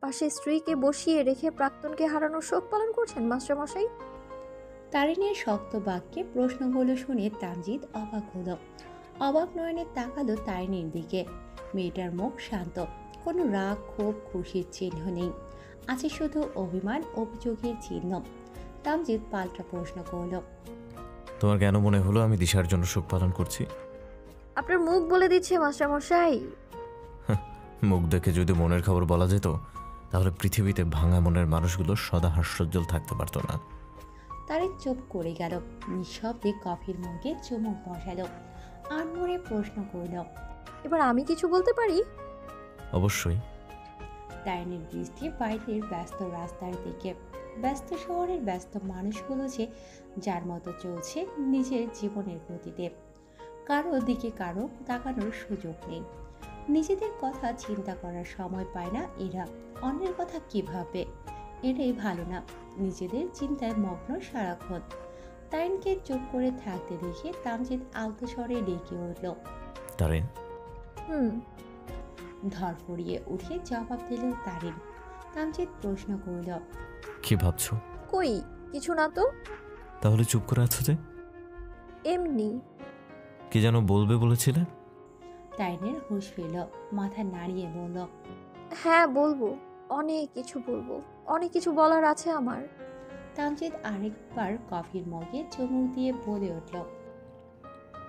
পাশে স্ত্রীকে বসিয়ে রেখে প্রাক্তনকে হারানোর শোক পালন করছেন মাস্টারমশাই? তারিনের শক্ত বাক্যে প্রশ্নগুলো শুনে তামজিৎ অবাক হলো। অবাক নয়নে তাকালো তারিনীর দিকে। মেয়েটার মুখ শান্ত, কোনো রাগ ক্ষোভ খুশির চিহ্ন নেই, আছে শুধু অভিমান অভিযোগের চিহ্ন। তামজিৎ পাল্টা প্রশ্ন করল, তোমার কেন মনে হলো আমি দিশার জন্য শোক পালন করছি? আপনার মুখ বলে দিচ্ছে মাস্টারমশাই। মুখ দেখে যদি মনের খবর বলা যেত তাহলে পৃথিবীতে ভাঙা মনের মানুষগুলো সদা হাস্যোজ্জ্বল থাকতে পারতো না। তারিন চুপ করে গেল, নিঃশব্দে কফির মগে চুমুক বসালো। আনমনে প্রশ্ন করল, এবার আমি কিছু বলতে পারি? অবশ্যই। তারিনের দৃষ্টি বাইরের ব্যস্ত রাস্তার দিকে। ব্যস্ত শহরের ব্যস্ত মানুষগুলো যে যার মতো চলছে নিজের জীবনের গতিতে। কারো দিকে কারো তাকানোর সুযোগ নেই। নিজেদের কথা চিন্তা করার সময় পায় না এরা। অন্যের কথা কি ভাববে এটাই ভালো না, নিজেদের চিন্তায় মগ্ন সারাক্ষণ। তারিনকে চুপ করে থাকতে দেখে তামজিৎ আলতো স্বরে ডেকে উঠল, তারিন। হুম। ধরফড়িয়ে উঠে জবাব দিল তারিন। তামজিৎ প্রশ্ন করল, কি ভাবছো? কই কিছু না তো। তাহলে চুপ করে আছো যে? এমনি। কি যেন বলবে বলেছিলে? তারিনের হুঁশ ফিরল, মাথা নাড়িয়ে বলল, হ্যাঁ বলবো, অনেক কিছু বলবো, অনেক কিছু বলার আছে আমার। তামজিৎ আরেকবার কফির মগে চুমুক দিয়ে বলে উঠল,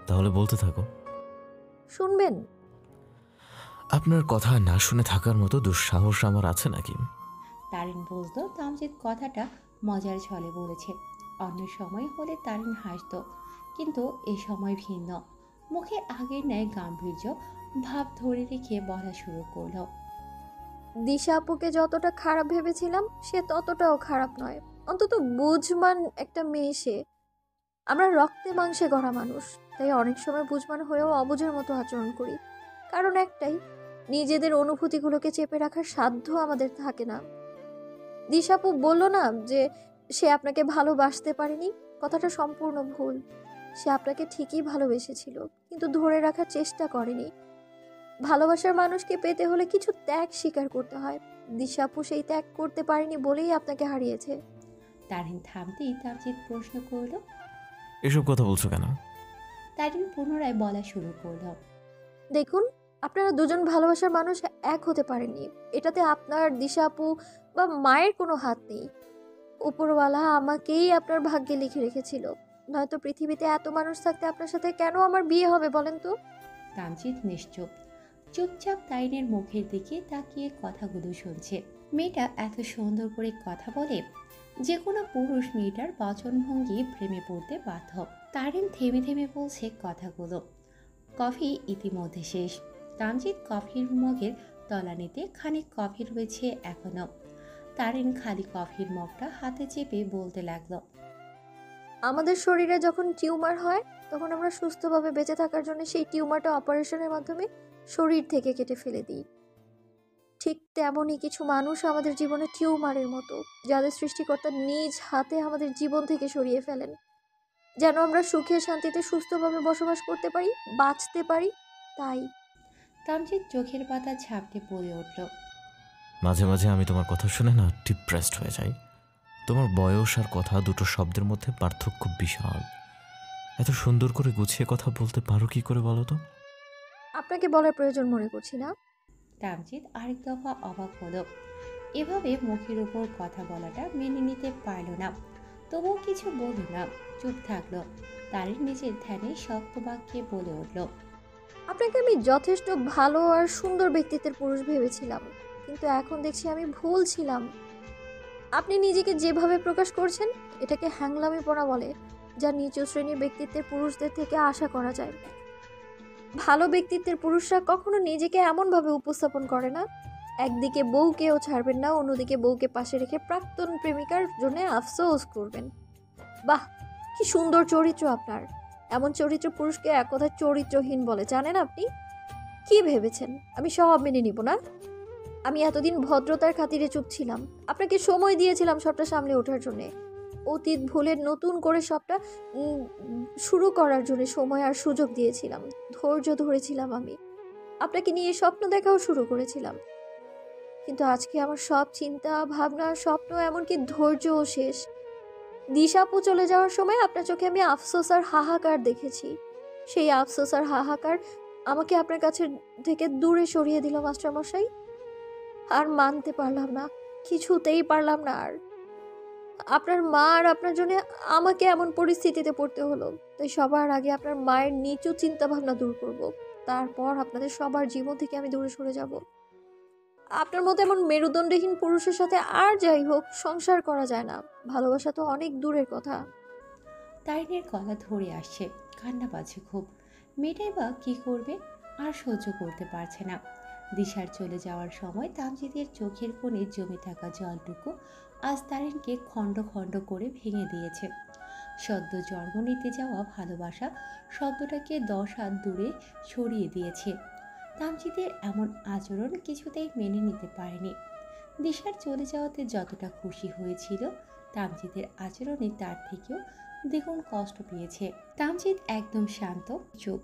তাহলে বলতে থাকো। শুনবেন? আপনার কথা না শুনে থাকার মতো দুঃসাহস আমার আছে নাকি? তারিন বুঝলো তামজিৎ কথাটা মজার ছলে বলেছে। অন্য সময় হলে তারিন হাসত, কিন্তু এ সময় ভিন্ন। মুখে আগের ন্যায় গাম্ভীর্য ভাব ধরে রেখে বলা শুরু করলো, দিশা আপুকে যতটা খারাপ ভেবেছিলাম সে ততটাও খারাপ নয়। অন্তত বুঝমান একটা মেয়ে সে। আমরা রক্তে মাংসে গড়া মানুষ, তাই অনেক সময় বুঝমান হয়েও অবুঝের মতো আচরণ করি। কারণ একটাই, নিজেদের অনুভূতিগুলোকে চেপে রাখার সাধ্য আমাদের থাকে না। দিশাপু বলল না যে সে আপনাকে ভালোবাসতে পারেনি, কথাটা সম্পূর্ণ ভুল। সে আপনাকে ঠিকই ভালোবেসেছিল, কিন্তু ধরে রাখার চেষ্টা করেনি। ভালোবাসার মানুষকে পেতে হলে কিছু ত্যাগ স্বীকার করতে হয়। দিশাপু সেই ত্যাগ করতে পারেনি বলেই আপনাকে হারিয়েছে। তারিন থামতেই তামজিৎ প্রশ্ন করলো, এসব কথা বলছো কেন? তারিন পুনরায় বলা শুরু করলো, দেখুন, আপনারা দুজন ভালোবাসার মানুষ এক হতে পারেননি, এটাতে আপনার দিশাপু বা মায়ের কোনো হাত নেই। উপরওয়ালা আমাকেই আপনার ভাগ্যে লিখে রেখেছিল, নয়তো পৃথিবীতে এত মানুষ থাকতে আপনার সাথে কেন আমার বিয়ে হবে বলেন তো? তামজিৎ নিশ্চুপ, চুপচাপ তারিনের মুখের দিকে তাকিয়ে কথাগুলো শুনছে। মেয়েটা এত সুন্দর করে কথা বলে, যে কোনো পুরুষ মেয়েটার বচনভঙ্গি প্রেমে পড়তে বাধ্য। তারিন থেমে থেমে বলছে কথাগুলো। কফি ইতিমধ্যে শেষ। তামজিৎ কফির মগের তলানিতে খানিক কফি রয়েছে এখনো। তারিন খালি কফির মগটা হাতে চেপে বলতে লাগলো, আমাদের শরীরে যখন টিউমার হয় তখন আমরা সুস্থভাবে বেঁচে থাকার জন্য সেই টিউমারটা অপারেশনের মাধ্যমে শরীর থেকে কেটে ফেলে দিই। ঠিক তেমনই কিছু মানুষ আমাদের জীবনে টিউমারের মতো, যাদের সৃষ্টিকর্তা নিজ হাতে আমাদের জীবন থেকে সরিয়ে ফেলেন, যেন আমরা সুখে শান্তিতে সুস্থভাবে বসবাস করতে পারি, বাঁচতে পারি। তাই তামজিৎ চোখের পাতা ঝাপটে পড়ে উঠল। মাঝে মাঝে আমি তোমার কথা শুনে না ডিপ্রেসড হয়ে যাই। তোমার বয়স আর কথা দুটো শব্দের মধ্যে পার্থক্য বিশাল। এত সুন্দর করে গুছিয়ে কথা বলতে পারো কি করে বলো তো? আপনাকে বলার প্রয়োজন মনে করছি না। তামজিৎ আরেক দফা অবাক হলো। এভাবে মুখের উপর কথা বলাটা মেনে নিতে পারল না। তবুও কিছু বলল না, চুপ থাকলো। তারিন নিজের ধ্যানে শক্ত বাক্যে বলে উঠল, আপনাকে আমি যথেষ্ট ভালো আর সুন্দর ব্যক্তিত্বের পুরুষ ভেবেছিলাম, কিন্তু এখন দেখছি আমি ভুল ছিলাম। আপনি নিজেকে যেভাবে প্রকাশ করছেন এটাকে হ্যাংলামিপনা বলে, যা নিচু শ্রেণীর ব্যক্তিত্বের পুরুষদের থেকে আশা করা যায়। ভালো ব্যক্তিত্বের পুরুষরা কখনো নিজেকে এমনভাবে উপস্থাপন করে না। একদিকে বউকেও ছাড়বেন না, অন্যদিকে বউকে পাশে রেখে প্রাক্তন প্রেমিকার জন্য আফসোস করবেন। বাহ, কি সুন্দর চরিত্র আপনার! এমন চরিত্র পুরুষকে এক কথায় চরিত্রহীন বলে, জানেন আপনি? কি ভেবেছেন আমি সব মেনে নিব না? আমি এতদিন ভদ্রতার খাতিরে চুপ ছিলাম, আপনাকে সময় দিয়েছিলাম সবটা সামলে ওঠার জন্য, অতীত ভুলে নতুন করে সবটা শুরু করার জন্য সময় আর সুযোগ দিয়েছিলাম, ধৈর্য ধরেছিলাম, আমি আপনাকে নিয়ে স্বপ্ন দেখাও শুরু করেছিলাম। কিন্তু আজকে আমার সব চিন্তা ভাবনা স্বপ্ন এমনকি ধৈর্যও শেষ। দিশাপু চলে যাওয়ার সময় আপনার চোখে আমি আফসোস আর হাহাকার দেখেছি। সেই আফসোস আর হাহাকার আমাকে আপনার কাছে থেকে দূরে সরিয়ে দিল মাস্টারমশাই। আর মানতে পারলাম না, কিছুতেই পারলাম না। আর আপনার মা আর আপনার জন্য আমাকে এমন পরিস্থিতিতে পড়তে হলো। তাই সবার আগে আপনার মায়ের নিচু চিন্তা ভাবনা দূর করব, তারপর আপনাদের সবার জীবন থেকে আমি দূরে সরে যাব। আপনার মতো এমন মেরুদণ্ডহীন পুরুষের সাথে আর যাই হোক সংসার করা যায় না। ভালোবাসা তো অনেক দূরের কথা। তারিনের গলা ধরে আসছে, কান্না পাচ্ছে খুব। মেয়েটাই বা কি করবে, আর সহ্য করতে পারছে না। দিশার চলে যাওয়ার সময় তামজিদের চোখের কোণে জমে থাকা জলটুকু আজ তারিনকে খণ্ড খণ্ড করে ভেঙে দিয়েছে। সদ্য জন্ম নিতে যাওয়া ভালোবাসা শব্দটাকে 10 হাত দূরে সরিয়ে দিয়েছে। তামজিদের এমন আচরণ কিছুতেই মেনে নিতে পারেনি। দিশার চলে যাওয়াতে যতটা খুশি হয়েছিল, তামজিদের আচরণে তার থেকেও দ্বিগুণ কষ্ট পেয়েছে। তামজিদ একদম শান্ত, চুপ,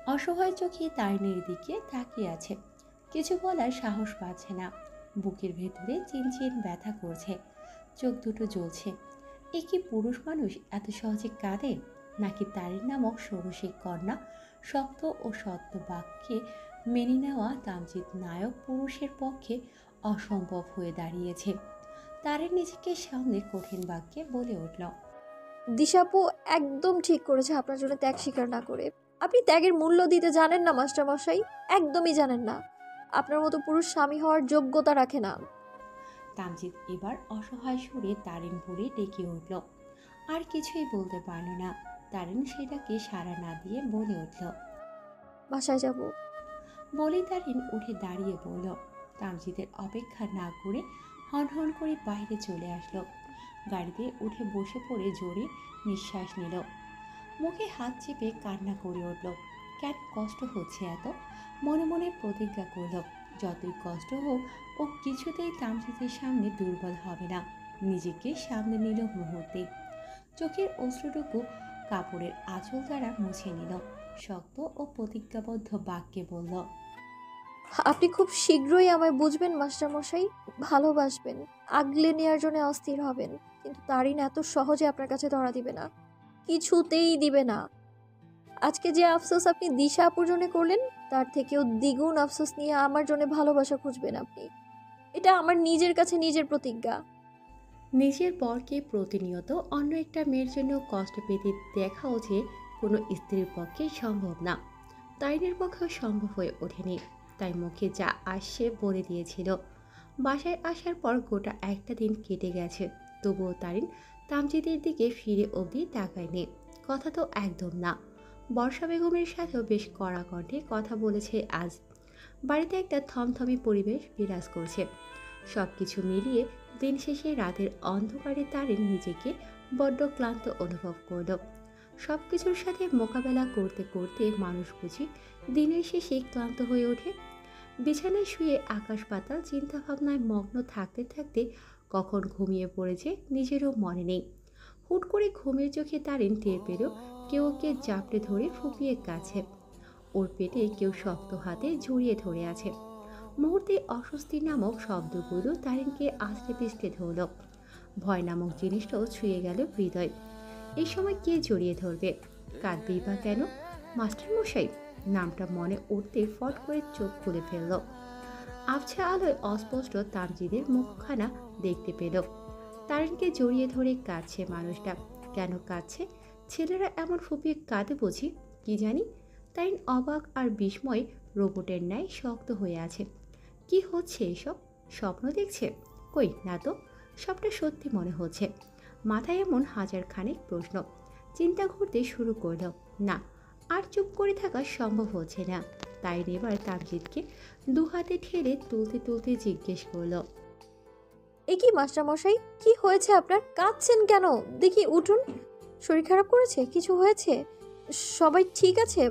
অসহায় চোখে তারিনের দিকে তাকিয়ে আছে। কিছু বলার সাহস পাচ্ছে না। বুকের ভেতরে চিনচিন ব্যথা করছে, চোখ দুটো জ্বলছে। এ কি পুরুষ মানুষ এত সহজে কাঁদে? নাকি তারিন নামক ষোড়শী কন্যা শক্ত ও সত্য বাক্যে মেনে নেওয়া তামজিদ নায়ক পুরুষের পক্ষে অসম্ভব হয়ে দাঁড়িয়েছে? তারিন নিজেকে সামনে কঠিন বাক্যে বলে উঠল, দিশাপু একদম ঠিক করেছে আপনার জন্য ত্যাগ স্বীকার না করে। আপনি ত্যাগের মূল্য দিতে জানেন না মাস্টারমশাই, একদমই জানেন না। আপনার মতো পুরুষ স্বামী হওয়ার যোগ্যতা রাখে না। তামজিদ এবার অসহায় সুরে তারিন বলে ডেকে উঠল। আর কিছুই বলতে পারল না। তারিন সেটাকে সাড়া না দিয়ে বলে উঠল, বাসায় যাব। বলেই তারিন উঠে দাঁড়িয়ে পড়ল। তামজিদের অপেক্ষা না করে হন হন করে বাইরে চলে আসলো। গাড়িতে উঠে বসে পড়ে জোরে নিঃশ্বাস নিল। মুখে হাত চেপে কান্না করে উঠল। কেন কষ্ট হচ্ছে এত? মনে মনে প্রতিজ্ঞা করল, যতই কষ্ট হোক ও কিছুতেই তামজিদের সামনে দুর্বল হবে না। নিজেকে সামনে নিল মুহূর্তে। চোখের অশ্রুটুকু কাপড়ের আঁচল দ্বারা মুছে নিল। শক্ত ও প্রতিজ্ঞাবদ্ধ বাক্যে বলল, আপনি খুব শীঘ্রই আমায় বুঝবেন মাস্টারমশাই, ভালোবাসবেন, আগলে নেওয়ার জন্য অস্থির হবেন। কিন্তু তারিন এত সহজে আপনার কাছে ধরা দিবে না, কিছুতেই দিবে না। আজকে যে আফসোস আপনি দিশা আপুর জন্য করলেন, তার থেকেও দ্বিগুণ আফসোস নিয়ে আমার জন্য ভালোবাসা খুঁজবেন আপনি। এটা আমার নিজের কাছে নিজের প্রতিজ্ঞা। নিজের বরকে প্রতিনিয়ত অন্য একটা মেয়ের জন্য কষ্ট পেতে দেখাও যে কোনো স্ত্রীর পক্ষে সম্ভব না। তাইনের পক্ষেও সম্ভব হয়ে ওঠেনি। তাই মুখে যা আসছে বলে দিয়েছিল। বাসায় আসার পর গোটা একটা দিন কেটে গেছে, তবুও তারিন তামজিদের দিকে ফিরে অবধি তাকায়নি। কথা তো একদম না। বর্ষা বেগমের সাথেও বেশ কড়া কণ্ঠে কথা বলেছে আজ। বাড়িতে একটা থমথমে পরিবেশ বিরাজ করছে। সব কিছু মিলিয়ে দিন শেষে রাতের অন্ধকারে তারিন নিজেকে বড্ড ক্লান্ত অনুভব করল। সব কিছুর সাথে মোকাবেলা করতে করতে মানুষ বুঝি দিনের শেষে ক্লান্ত হয়ে ওঠে। বিছানায় শুয়ে আকাশ পাতাল চিন্তাভাবনায় মগ্ন থাকতে থাকতে কখন ঘুমিয়ে পড়েছে নিজেরও মনে নেই। হুট করে ঘুমের চোখে তারিন টের পেল কেউ ওকে জাপটে ধরে ফুপিয়ে কাছে। ওর পেটে কেউ শক্ত হাতে জড়িয়ে ধরে আছে। মুহূর্তে অস্বস্তি নামক শব্দগুলো তারিনকে আস্তে পিছতে ধরল। ভয় নামক জিনিসটাও ছুঁয়ে গেল হৃদয়। এই সময় কে জড়িয়ে ধরবে? কাঁদবেই বা কেন? মাস্টারমশাই নামটা মনে উঠতে ফট করে চোখ খুলে ফেলল। আবছা আলোয় অস্পষ্ট তামজিদের মুখখানা দেখতে পেল। তারিনকে জড়িয়ে ধরে কাঁদছে মানুষটা। কেন কাঁদছে? ছেলেরা এমন ফুপিয়ে কাঁদে বুঝি? কি জানি। তারিন অবাক আর বিস্ময় রোবটের ন্যায় শক্ত হয়ে আছে। কি হচ্ছে এসব? স্বপ্ন দেখছে? কই না তো, সবটা সত্যি মনে হচ্ছে। মাথায় এমন হাজার খানেক প্রশ্ন। চিন্তা করতে শুরু করল। না, আর চুপ করে থাকা সম্ভব হচ্ছে না। তাই এবার তামজিদকে দু হাতে ঠেলে তুলতে তুলতে জিজ্ঞেস করল, এ কি মাস্টারমশাই, কি হয়েছে আপনার? কাঁদছেন কেন? দেখি উঠুন। শরীর খারাপ করেছে? কিছু হয়েছে? সবাই ঠিক আছে?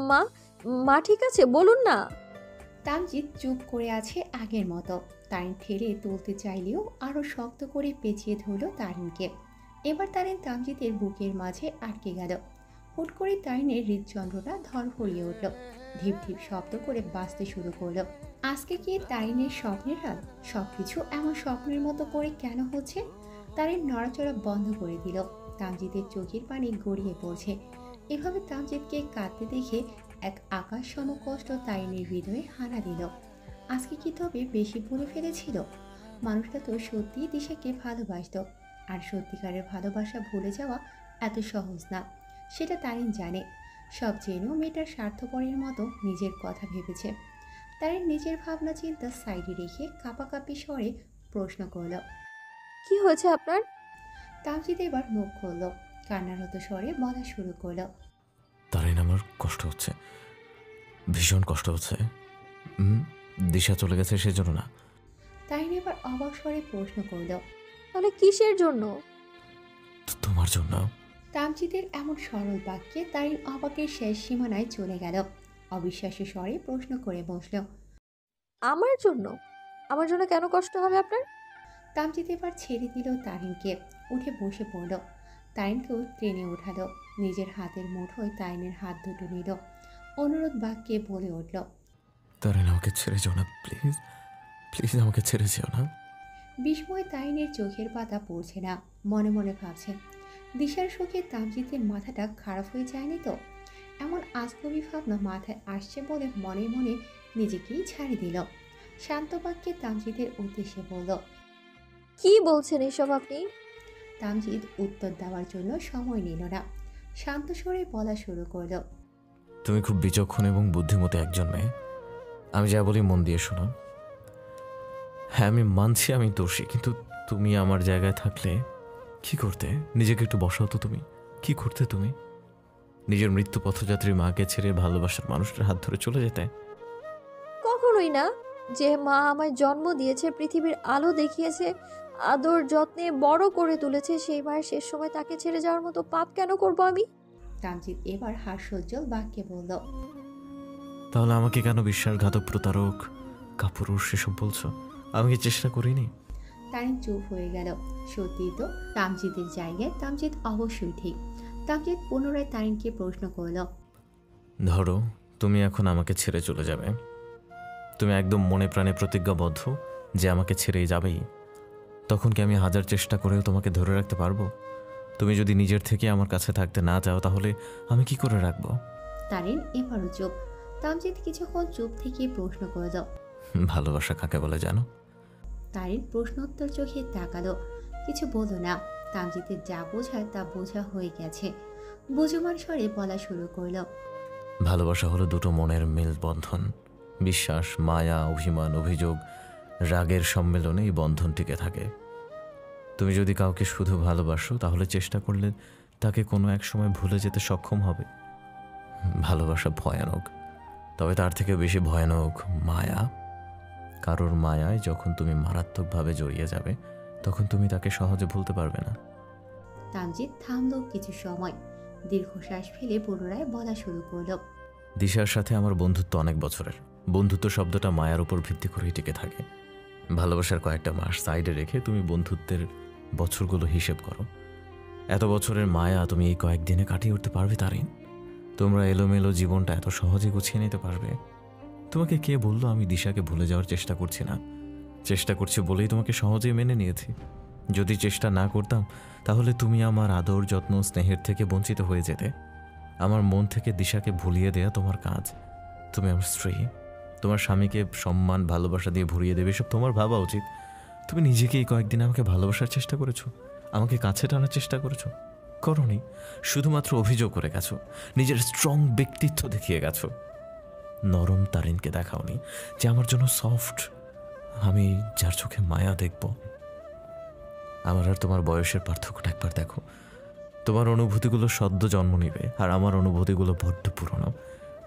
মা মা ঠিক আছে? বলুন না। তামজিদ চুপ করে আছে আগের মতো। তারিন ঠেলে তুলতে চাইলেও আরও শক্ত করে পেঁচিয়ে ধরল তারিনকে। এবার তারিন তামজিদের বুকের মাঝে আটকে গেল। হুট করে তারিনের হৃদযন্ত্রটা ধরফরিয়ে উঠল, ধিপ ধিপ শব্দ করে বাজতে শুরু করলো। আজকে কি তারিনের স্বপ্নের রাত? সবকিছু এমন স্বপ্নের মতো করে কেন হচ্ছে? তারিন নড়াচড়া বন্ধ করে দিল। তামজিদের চোখের পানি গড়িয়ে পড়ছে। এভাবে তামজিদকে কাঁদতে দেখে এক আকাশ সম কষ্ট তারিনের হৃদয়ে হানা দিল। আজকে কি তবে বেশি ভুলে ফেলেছিল? মানুষটা তো সত্যিই দিশাকে ভালোবাসত, আর সত্যিকারের ভালোবাসা ভুলে যাওয়া এত সহজ না, সেটা তারিন জানে। সব জেনেও মেয়েটার স্বার্থপরের মতো নিজের কথা ভেবেছে। তারিন নিজের ভাবনা চিন্তা সাইডে রেখে কাঁপাকাঁপি স্বরে প্রশ্ন করল। কি হয়েছে আপনার? তামজিদ এবার মুখ খুলল, কান্নারত স্বরে বলা শুরু করলো। তারিন, আমার কষ্ট হচ্ছে, ভীষণ কষ্ট হচ্ছে। দিশা চলে গেছে সেজন্য না। তারিন এবার অবাক স্বরে প্রশ্ন করল। তাহলে কিসের জন্য? তোমার জন্য। তামজিদের এমন সরল বাক্যে তারিন অবাকের শেষ সীমানায় চলে গেল। অবিশ্বাস্য স্বরে প্রশ্ন করে বসল। আমার জন্য? আমার জন্য কেন কষ্ট হবে আপনার? তামজিদ এবার ছেড়ে দিল তারিনকে, উঠে বসে পড়ল। তারিনকেও টেনে উঠালো, নিজের হাতের মুঠোয় তারিনের হাত দুটো নিল, অনুরোধ বাক্যে বলে উঠল। তারিন, আমাকে ছেড়ে যেও না প্লিজ, প্লিজ আমাকে ছেড়ে যেও না। বিস্ময় তারিনের চোখের পাতা পড়ছে না, মনে মনে ভাবছে, দিশার শোকে তামজিদের মাথাটা খারাপ হয়ে যায়নি তো? এমন আজগবি ভাবনা মাথায় আসছে বলে মনে মনে নিজেকেই ছাড়ি দিল। শান্ত বাক্যে তামজিদের উদ্দেশ্যে বলল। কি বলছেন এসব আপনি? তামজিদ উত্তর দেওয়ার জন্য সময় নিল না, শান্ত স্বরে বলা শুরু করল। তুমি খুব বিচক্ষণ এবং বুদ্ধিমতী একজন মেয়ে। আমি যা বলি মন দিয়ে শোনো। হ্যাঁ, আমি মানছি আমি দোষী, কিন্তু তুমি আমার জায়গায় থাকলে কি করতে? নিজেকে একটু বসাও তো। তুমি কি করতে? তুমি নিজের মৃত্যু পথযাত্রী মাকে ছেড়ে ভালোবাসার মানুষটার হাত ধরে চলে যেতে? কখনোই না। যে মা আমায় জন্ম দিয়েছে, পৃথিবীর আলো দেখিয়েছে, আদর যত্নে বড় করে তুলেছে, সেই মায়ের শেষ সময় তাকে ছেড়ে যাওয়ার মতো পাপ কেন করব আমি? তামজিদ এবার হাস্যোজ্জ্বল বাক্যে বলল। তাহলে আমাকে কেন বিশ্বাসঘাতক, প্রতারক, কাপুরুষ সেসব বলছো? আমি কি চেষ্টা করিনি? তারিন চুপ হয়ে গেল। সত্যি তো, তামজিদের জায়গায় তামজিদ অবশ্যই ঠিক। তামজিদ পুনরায় তারিনকে প্রশ্ন করল। ধরো তুমি এখন আমাকে ছেড়ে চলে যাবে, তুমি একদম মনে প্রাণে প্রতিজ্ঞাবদ্ধ যে আমাকে ছেড়েই যাবেই, তখন কি আমি হাজার চেষ্টা করেও তোমাকে ধরে রাখতে পারবো? তুমি যদি নিজের থেকে আমার কাছে থাকতে না চাও, তাহলে আমি কি করে রাখবো? তারিন এবারও চুপ। তামজিদ কিছুক্ষণ চুপ থেকে প্রশ্ন করল। ভালোবাসা কাকে বলে জানো? তারিন প্রশ্নোত্তর চোখে তাকালো, কিছু বলল না। তামজিদের যা বোঝার তা বোঝা হয়ে গেছে। বুঝমান স্বরে বলা শুরু করল। ভালোবাসা হলো দুটো মনের মেল বন্ধন। বিশ্বাস, মায়া, অভিমান, অভিযোগ, রাগের সম্মেলনে এই বন্ধন টিকে থাকে। তুমি যদি কাউকে শুধু ভালোবাসো, তাহলে চেষ্টা করলে তাকে কোনো এক সময় ভুলে যেতে সক্ষম হবে। ভালোবাসা ভয়ানক, তবে তার থেকে বেশি ভয়ানক মায়া। কারোর মায়ায় যখন তুমি মারাত্মকভাবে জড়িয়ে যাবে, তখন তুমি তাকে সহজে ভুলতে পারবে না। তামজিদ থামল কিছু সময়, দীর্ঘশ্বাস ফেলে পুনরায় বলা শুরু করল। দিশার সাথে আমার বন্ধুত্ব অনেক বছরের। বন্ধুত্ব শব্দটা মায়ার উপর ভিত্তি করেই টিকে থাকে। ভালোবাসার কয়েকটা মাস সাইডে রেখে তুমি বন্ধুত্বের বছরগুলো হিসেব করো। এত বছরের মায়া তুমি এই কয়েকদিনে কাটিয়ে উঠতে পারবে তারিন? তোমরা এলোমেলো জীবনটা এত সহজে গুছিয়ে নিতে পারবে? তোমাকে কে বললো আমি দিশাকে ভুলে যাওয়ার চেষ্টা করছি না? চেষ্টা করছি বলেই তোমাকে সহজেই মেনে নিয়েছি। যদি চেষ্টা না করতাম, তাহলে তুমি আমার আদর, যত্ন, স্নেহের থেকে বঞ্চিত হয়ে যেতে। আমার মন থেকে দিশাকে ভুলিয়ে দেয়া তোমার কাজ। তুমি আমার স্ত্রী, তোমার স্বামীকে সম্মান, ভালোবাসা দিয়ে ভরিয়ে দেবে, সব তোমার ভাবা উচিত। তুমি নিজেকে এই কয়েকদিন আমাকে ভালোবাসার চেষ্টা করেছো, আমাকে কাছে টানার চেষ্টা করেছো? করনি, শুধুমাত্র অভিযোগ করে গেছো, নিজের স্ট্রং ব্যক্তিত্ব দেখিয়ে গেছো। নরম তারিনকে দেখাওনি যে আমার জন্য সফট, আমি যার চোখে মায়া দেখব। আমার আর তোমার বয়সের পার্থক্যটা একবার দেখো। তোমার অনুভূতিগুলো সদ্য জন্ম নিবে, আর আমার অনুভূতিগুলো বড্ড পুরনো,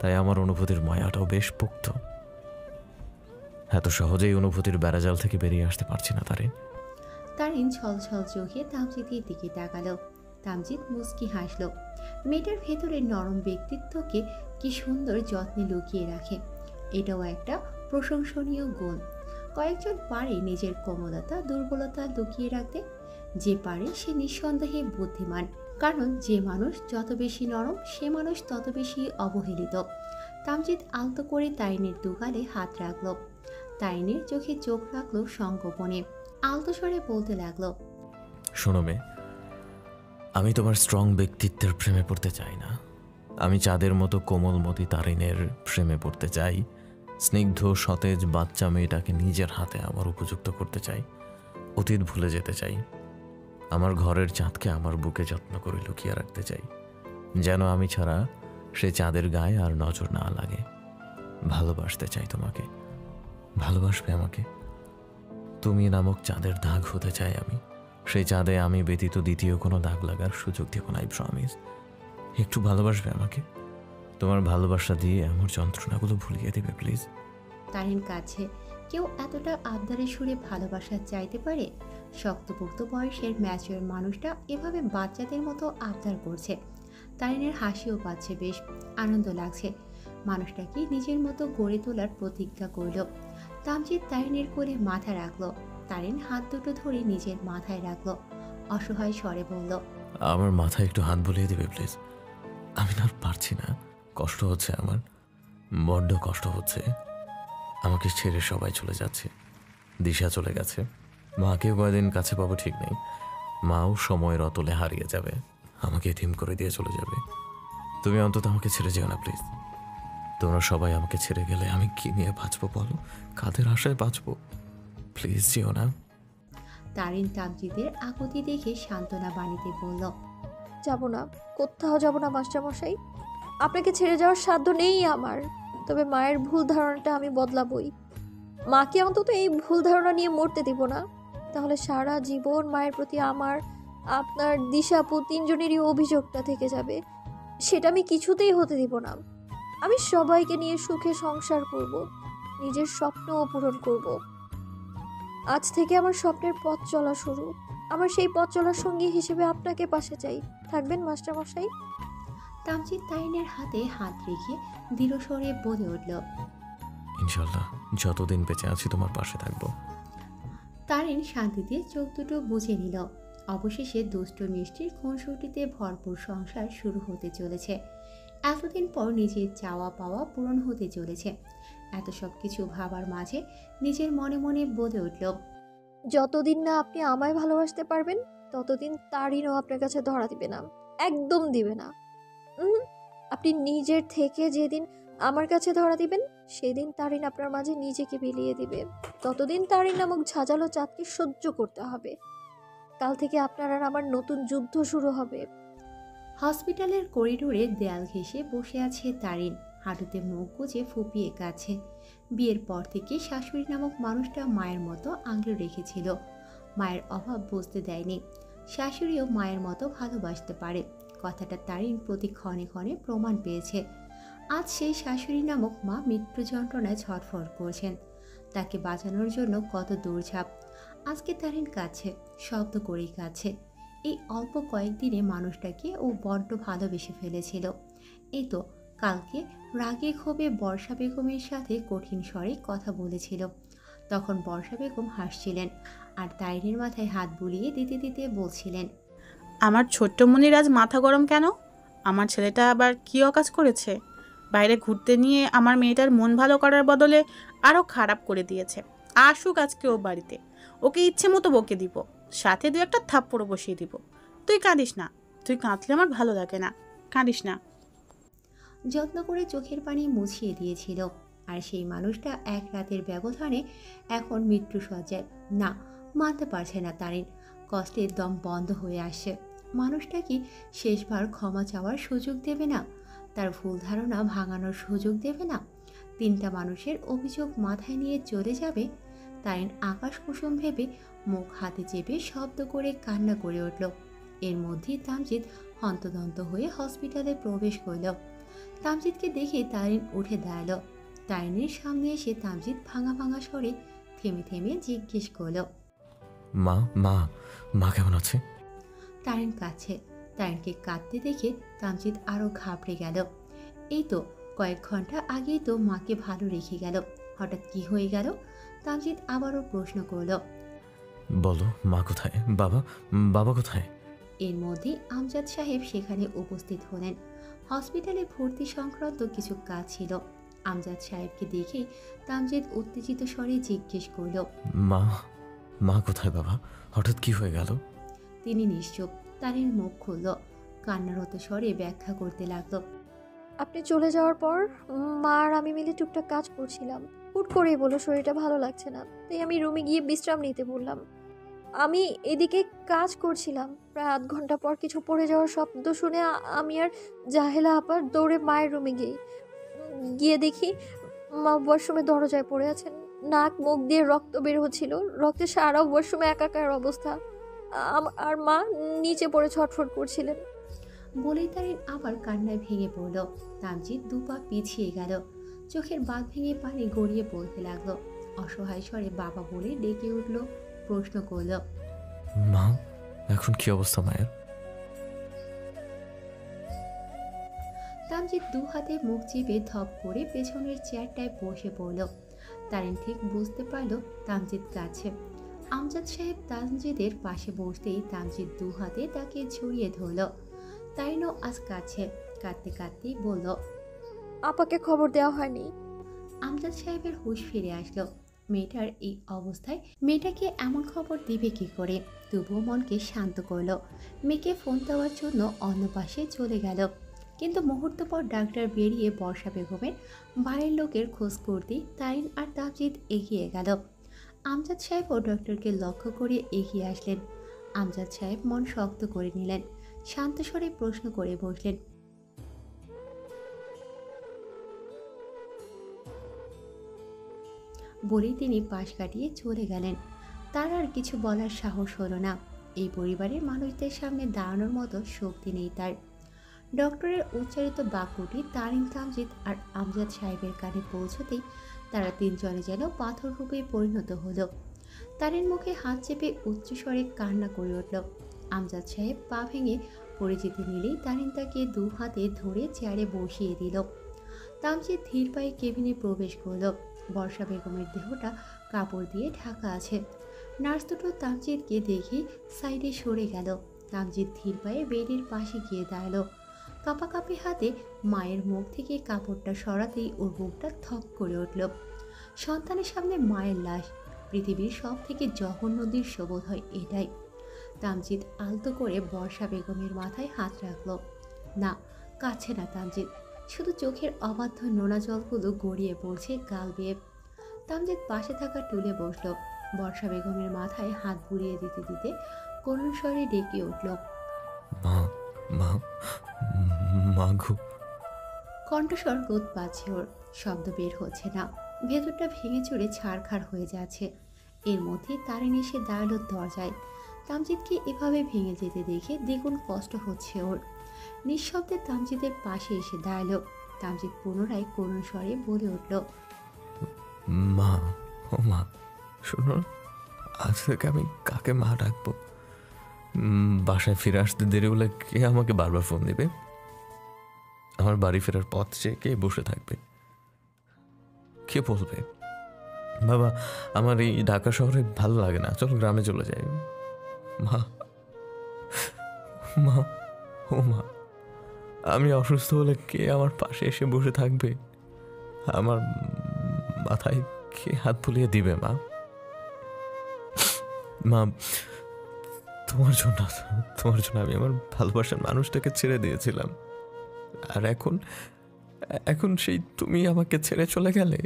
তাই আমার অনুভূতির মায়াটাও বেশ পোক্ত। এত সহজেই অনুভূতির বেড়াজাল থেকে বেরিয়ে আসতে পারছি না তারিন। তারিন ছলছল চোখে তামজিদের দিকে তাকালো। তামজিদ মুচকি হাসল। মেয়েটার ভেতরে নরম ব্যক্তিত্বকে কি সুন্দর যত্নে লুকিয়ে রাখে, এটাও একটা প্রশংসনীয় গুণ। কয়েকজন পারে নিজের কোমলতা, দুর্বলতা লুকিয়ে রাখতে। যে পারে সে নিঃসন্দেহে বুদ্ধিমান, কারণ যে মানুষ যত বেশি নরম সে মানুষ তত বেশি অবহেলিত। তামজিৎ আলতো করে তারিনের দুগালে হাত রাখল, তারিনের চোখে চোখ রাখলো সংগোপনে, আলতো স্বরে বলতে লাগলো, শোনো মেয়ে, আমি তোমার স্ট্রং ব্যক্তিত্বের প্রেমে পড়তে চাই না। আমি চাঁদের মতো কোমলমতি তারিনের প্রেমে পড়তে চাই। স্নিগ্ধ সতেজ বাচ্চা মেয়েটাকে নিজের হাতে আমার উপযুক্ত করতে চাই। অতীত ভুলে যেতে চাই। আমার ঘরের চাঁদকে আমার বুকে যত্ন করে লুকিয়ে রাখতে চাই, যেন আমি ছাড়া সে চাঁদের গায়ে আর নজর না লাগে। ভালোবাসতে চাই তোমাকে। ভালোবাসবে আমাকে? তুমি নামক চাঁদের দাগ হতে চাই আমি। সেই চাঁদে আমি ব্যতীত দ্বিতীয় কোনো দাগ লাগার সুযোগ দেব না, আই প্রমিস। একটু ভালোবাসবে আমাকে? তোমার ভালোবাসা দিয়ে আমার যন্ত্রণাগুলো ভুলিয়ে দেবে প্লিজ। তারিন কাছে কেউ এতটা আবদারের সুরে ভালোবাসা চাইতে পারে? শক্তপোক্ত বয়সের ম্যাচিওর মানুষটা এভাবে বাচ্চাদের মতো আবদার করছে। তারিনের হাসিও পাচ্ছে, বেশ আনন্দ লাগছে। মানুষটাকে নিজের মতো গড়ে তোলার প্রতিজ্ঞা করল। তামজিৎ তারিনের কোলে মাথা রাখলো, তারিন হাত দুটো ধরে নিজের মাথায় রাখলো, অসহায় স্বরে বলল, আমার মাথায় একটু হাত বুলিয়ে দেবে প্লিজ। আমি না আর পারছি না, কষ্ট হচ্ছে আমার, বড্ড কষ্ট হচ্ছে। আমাকে ছেড়ে সবাই চলে যাচ্ছে, দিশা চলে গেছে, মাকেও কয়দিন কাছে পাবো ঠিক নেই। মাও সময়ের অতলে হারিয়ে যাবে, আমাকে এতিম করে দিয়ে চলে যাবে। তুমি অন্তত আমাকে ছেড়ে যেও না প্লিজ। তোমরা সবাই আমাকে ছেড়ে গেলে আমি কি নিয়ে বাঁচবো বলো? কাদের আশায় বাঁচবো? প্লিজ যেও না। তারিন তামজিদের আকুতি দেখে সান্ত্বনা বাণীতে বলল, যাব না, কোথাও যাব না মাস্টারমশাই। আপনাকে ছেড়ে যাওয়ার সাধ্য নেই আমার। তবে মায়ের ভুল ধারণাটা আমি বদলাবই। মাকে অন্তত এই ভুল ধারণা নিয়ে মরতে দিব না। তাহলে সারা জীবন মায়ের প্রতি আমার, আপনার, দিশাপু তিনজনেরই অভিযোগটা থেকে যাবে। সেটা আমি কিছুতেই হতে দিব না। আমি সবাইকে নিয়ে সুখে সংসার করব, নিজের স্বপ্নও পূরণ করব। আজ থেকে আমার স্বপ্নের পথ চলা শুরু। আমার সেই পথ চলার সঙ্গী হিসেবে আপনাকে পাশে চাই। থাকবেন মাস্টারমশাই? তামজিৎ তারিনের হাতে হাত রেখে দৃঢ় স্বরে বলে উঠল, ইনশাল্লাহ যতদিন বেঁচে আছি তোমার পাশে থাকবো। তারিন শান্তিতে চোখ দুটো বুজে নিল। অবশেষে দুষ্ট মিষ্টির খুনসুটিতে ভরপুর সংসার শুরু হতে চলেছে। এতদিন পর নিজের চাওয়া পাওয়া পূরণ হতে চলেছে। এত সব কিছু ভাবার মাঝে নিজের মনে মনে বলে উঠল, যতদিন না আপনি আমায় ভালোবাসতে পারবেন ততদিন তারিনও আপনার কাছে ধরা দিবে না, একদম দিবে না। আপনি নিজের থেকে যেদিন আমার কাছে ধরা দিবেন সেদিন তারিন আপনার মাঝে নিজেকে বিলিয়ে দিবে। ততদিন তারিন নামক ঝাঁঝালো চাঁদকে সহ্য করতে হবে। কাল থেকে আপনার আর আমার নতুন যুদ্ধ শুরু হবে। হসপিটালের করিডোরে দেয়াল ঘেঁষে বসে আছে তারিন, হাঁটুতে মুখ গুজে ফুপিয়ে কাছে। বিয়ের পর থেকে শাশুড়ি নামক মানুষটা মায়ের মতো আঁকড়ে রেখেছিল, মায়ের অভাব বুঝতে দেয়নি। শাশুড়িও মায়ের মতো ভালোবাসতে পারে, কথাটা তারিন প্রতি ক্ষণে ক্ষণে প্রমাণ পেয়েছে। আজ সেই শাশুড়ি নামক মা মৃত্যু যন্ত্রণায় ছটফট করছেন। তাকে বাঁচানোর জন্য কত দৌড়ঝাঁপ। আজকে তারিন কাছে, শব্দ করেই কাছে। এই অল্প কয়েকদিনে মানুষটাকে ও বড্ড ভালোবেসে ফেলেছিল। এই তো কালকে রাগে ক্ষোভে বর্ষা বেগমের সাথে কঠিন স্বরে কথা বলেছিল। তখন বর্ষা বেগম হাসছিলেন আর তারিনের মাথায় হাত বুলিয়ে দিতে দিতে বলছিলেন, আমার ছোট্ট মনির আজ মাথা গরম কেন? আমার ছেলেটা আবার কী অকাজ করেছে? বাইরে ঘুরতে নিয়ে আমার মেয়েটার মন ভালো করার বদলে আরও খারাপ করে দিয়েছে। আসুক আজকে ও বাড়িতে, ওকে ইচ্ছে মতো বকে দিব, সাথে দু একটা থাপ্পড়ও বসিয়ে দিব। তুই কাঁদিস না, তুই কাঁদলে আমার ভালো লাগে না, কাঁদিস না। যত্ন করে চোখের পানি মুছিয়ে দিয়েছিল। আর সেই মানুষটা এক রাতের ব্যবধানে এখন মৃত্যুসজ্জায়। না, মানতে পারছে না তারিন, কষ্টের দম বন্ধ হয়ে আসছে। মানুষটা কি শেষবার ক্ষমা চাওয়ার সুযোগ দেবে না? তার ভুল ধারণা ভাঙানোর সুযোগ দেবে না? তিনটা মানুষের অভিযোগ মাথায় নিয়ে চলে যাবে? তারিন আকাশ কুসুম ভেবে মুখ হাতে চেপে শব্দ করে কান্না করে উঠল। এর মধ্যেই তামজিৎ হন্তদন্ত হয়ে হসপিটালে প্রবেশ করল। তামজিৎকে দেখে তারিন উঠে দাঁড়ালো। তারিনের সামনে এসে তামজিৎ ভাঙা ভাঙা স্বরে থেমে থেমে জিজ্ঞেস করল, মা মা মা কেমন আছে? তারিন কাছে। তারিনকে কাঁদতে দেখে তামজিৎ আরও ঘাবড়ে গেল। এই তো কয়েক ঘন্টা আগেই তো মাকে ভালো রেখে গেল, হঠাৎ কি হয়ে গেল? তামজিৎ আবারও প্রশ্ন করল। বলো মা কোথায়? বাবা বাবা কোথায়? এর মধ্যে আমজাদ সাহেব সেখানে উপস্থিত হলেন। হসপিটালে ভর্তি সংক্রান্ত কিছু কাজ ছিল। আমজাদ সাহেবকে দেখে তামজিদ উত্তেজিত স্বরে জিজ্ঞেস করল। মা মা কোথায় বাবা? হঠাৎ কি হয়ে গেল? তিনি নিশ্চুপ। তারিন মুখ খুলল, কান্নারত স্বরে ব্যাখ্যা করতে লাগলো। আপনি চলে যাওয়ার পর মা আর আমি মিলে টুকটাক কাজ করছিলাম। হুট করেই বলল শরীরটা ভালো লাগছে না, তাই আমি রুমে গিয়ে বিশ্রাম নিতে বললাম। আমি এদিকে কাজ করছিলাম, প্রায় আধ ঘন্টা পর কিছু পড়ে যাওয়ার শব্দ শুনে আমি আর জাহেলা আপার দৌড়ে মায়ের রুমে গিয়ে দেখি মা ওয়াশরুমে দরজায় পড়ে আছেন। নাক মুখ দিয়ে রক্ত বের হচ্ছিল, রক্তে সারা ওয়াশরুমে একাকার অবস্থা। আর মা নিচে পড়ে ছটফট করছিলেন। বলেই তারিন আবার কান্নায় ভেঙে পড়ল। তামজিদ দুপা পিছিয়ে গেল, চোখের বাঁধ ভেঙে পানি গড়িয়ে পড়তে লাগলো। অসহায় স্বরে বাবা বলে ডেকে উঠল, প্রশ্ন করল। মা এখন কি অবস্থা মায়ের? তামজিদ দু হাতে মুখ চিপে ধপ করে পেছনের চেয়ারটায় বসে পড়ল। তারিন ঠিক বুঝতে পারল তামজিদ কাছে। আমজাদ সাহেব তামজিদের পাশে বসতেই তামজিদ দু হাতে তাকে ছড়িয়ে ধরল। তারিনও আজ কাছে, কাঁদতে কাঁদতেই বলল, আপাকে খবর দেওয়া হয়নি। আমজাদ সাহেবের হুঁশ ফিরে আসলো। মেয়েটার এই অবস্থায় মেয়েটাকে এমন খবর দিবে কি করে? তবুও মনকে শান্ত করলো। মেয়েকে ফোন দেওয়ার জন্য অন্য পাশে চলে গেল। কিন্তু মুহূর্ত পর ডাক্তার বেরিয়ে বর্ষা বেগমের বাড়ির লোকের খোঁজ করতেই তারিন আর তামজিদ এগিয়ে গেল। আমজাদ সাহেব ও ডক্টরকে লক্ষ্য করে এগিয়ে আসলেন। আমজাদ সাহেব মন শক্ত করে নিলেন, শান্ত স্বরে প্রশ্ন করে বসলেন। বলেই তিনি পাশ কাটিয়ে চলে গেলেন। তার আর কিছু বলার সাহস হলো না। এই পরিবারের মানুষদের সামনে দাঁড়ানোর মতো শক্তি নেই তার। ডক্টরের উচ্চারিত বাক্যটি তারিন, তামজিদ আর আমজাদ সাহেবের কানে পৌঁছতেই তারা তিনজনে যেন পাথর রূপে পরিণত হলো। তারিন মুখে হাত চেপে উচ্চস্বরে কান্না করে উঠল। আমজাদ সাহেব পা ভেঙে পড়ে যেতে নিলেই তারিন তাকে দু হাতে ধরে চেয়ারে বসিয়ে দিল। তামজিদ ধীর পায়ে কেবিনে প্রবেশ করল। বর্ষা বেগমের দেহটা কাপড় দিয়ে ঢাকা আছে। নার্স দুটো তামজিদকে দেখে সাইডে সরে গেল। তামজিদ ধীর পায়ে বেডের পাশে গিয়ে দাঁড়ালো। কাঁপাকাঁপি হাতে মায়ের মুখ থেকে কাপড়টা সরাতেই ওর বুকটা থক করে উঠল। সন্তানের সামনে মায়ের লাশ, পৃথিবীর সব থেকে জঘন্য দৃশ্য বোধ হয় এটাই। তামজিদ আলতো করে বর্ষা বেগমের মাথায় হাত রাখল। না, কাছে না তামজিদ, শুধু চোখের অবাধ্য নোনা জলগুলো গড়িয়ে পড়ছে গাল বেয়ে। তামজিদ পাশে থাকা টুলে বসল। বর্ষা বেগমের মাথায় হাত বুলিয়ে দিতে দিতে করুণ স্বরে ডেকে উঠল, মা মা মা গো। কণ্ঠস্বর রোদ পাচ্ছে ওর, শব্দ বের হচ্ছে না। ভেতরটা ভেঙে চুরে ছাড়খাড় হয়ে যাচ্ছে। এর মধ্যে তারিন এসে দাঁড়ালো দরজায়। তামজিদকে এভাবে ভেঙে যেতে দেখে দ্বিগুণ কষ্ট হচ্ছে ওর। নিঃশব্দে তামজিদের পাশে এসে দাঁড়ালো। তামজিদ পুনরায় করুণ স্বরে বলে উঠল, মা ও মা শোনো, আজ থেকে আমি কাকে মা ডাকবো? বাসায় ফিরে আসতে দেরি হলে কে আমাকে বারবার ফোন দিবে? আমার বাড়ি ফেরার পথ চেয়ে কে বসে থাকবে? কে বলবে বাবা আমার এই ঢাকা শহরে ভালো লাগে না, চলো গ্রামে চলে যাই? মা মা ও মা, আমি অসুস্থ হলে কে আমার পাশে এসে বসে থাকবে? আমার মাথায় কে হাত বুলিয়ে দিবে? মা মা তোমার জন্য আমি আমার ভালোবাসার মানুষটাকে ছেড়ে দিয়েছিলাম, আর এখন সেই তুমি আমাকে ছেড়ে চলে গেলে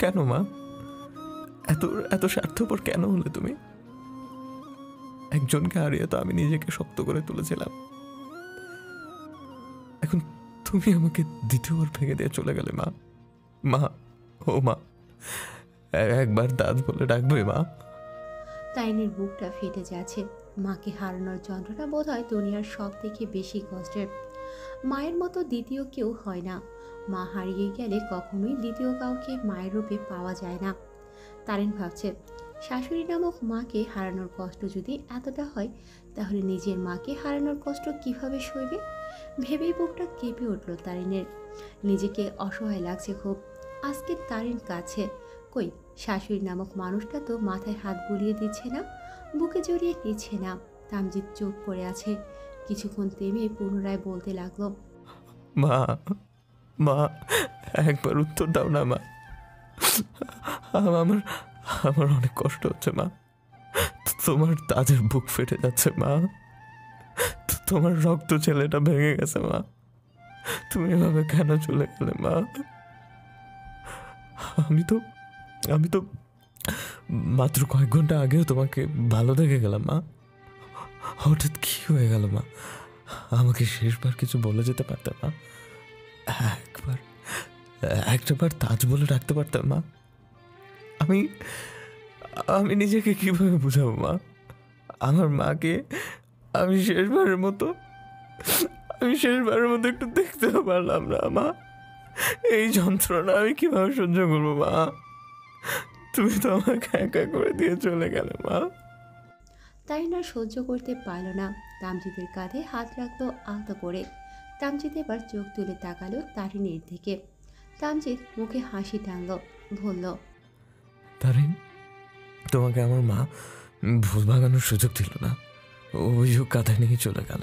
কেন? মা এত এত স্বার্থপর কেন হলে তুমি? একজনকে হারিয়ে তো আমি নিজেকে শক্ত করে তুলেছিলাম, এখন তুমি আমাকে দ্বিতীয়বার ভেঙে দিয়ে চলে গেলে। মা মা ও মা, একবার দাদ বলে ডাকবে মা? তাইনের বুকটা ফেটে যাচ্ছে। মাকে হারানোর যন্ত্রণা বোধ হয় দুনিয়ার সব থেকে বেশি কষ্টের। মায়ের মতো দ্বিতীয় কেউ হয় না। মা হারিয়ে গেলে কখনোই দ্বিতীয় কাউকে মায়ের রূপে পাওয়া যায় না। তারিন ভাবছে, শাশুড়ি নামক মাকে হারানোর কষ্ট যদি এতটা হয়, তাহলে নিজের মাকে হারানোর কষ্ট কিভাবে সইবে? ভেবেই বুকটা কেঁপে উঠল তারিনের। নিজেকে অসহায় লাগছে খুব। আজকে তারিন কাছে, কই শাশুড়ি নামক মানুষটা তো মাথায় হাত বুলিয়ে দিচ্ছে না, বুকে জড়িয়ে নিচ্ছে না। তামজিৎ চুপ করে আছে। কিছুক্ষণ থেমে পুনরায় বলতে লাগলো, মা, মা, একবার উত্তর দাও না মা। আমার আমার অনেক কষ্ট হচ্ছে মা। তোমার তাজের বুক ফেটে যাচ্ছে মা। তোমার রক্ত ছেলেটা ভেঙে গেছে মা। তুমি এভাবে কেন চলে গেলে মা? আমি তো মাত্র কয়েক ঘন্টা আগেও তোমাকে ভালো দেখে গেলাম মা। হঠাৎ কি হয়ে গেল মা? আমাকে শেষবার কিছু বলে যেতে পারতাম মা। একটাবার তাজ বলে ডাকতে পারতাম মা। আমি আমি নিজেকে কিভাবে বুঝাবো মা? আমার মাকে আমি শেষবারের মতো একটু দেখতেও পারলাম না মা। এই যন্ত্রণা আমি কিভাবে সহ্য করবো মা? তুমি তো আমাকে একা করে দিয়ে চলে গেলে মা। তারিন আর সহ্য করতে পারল না। তামজিদের কাঁধে হাত রাখলো আলতো করে। তামজিদ এবার চোখ তুলে তাকালো তারিনের দিকে। তামজিদ মুখে হাসি টানল, বলল, তারিন, তোমাকে আমার মা ভুল ভাঙানোর সুযোগ দিল না, অভিযোগ কাঁধে নিয়ে চলে গেল।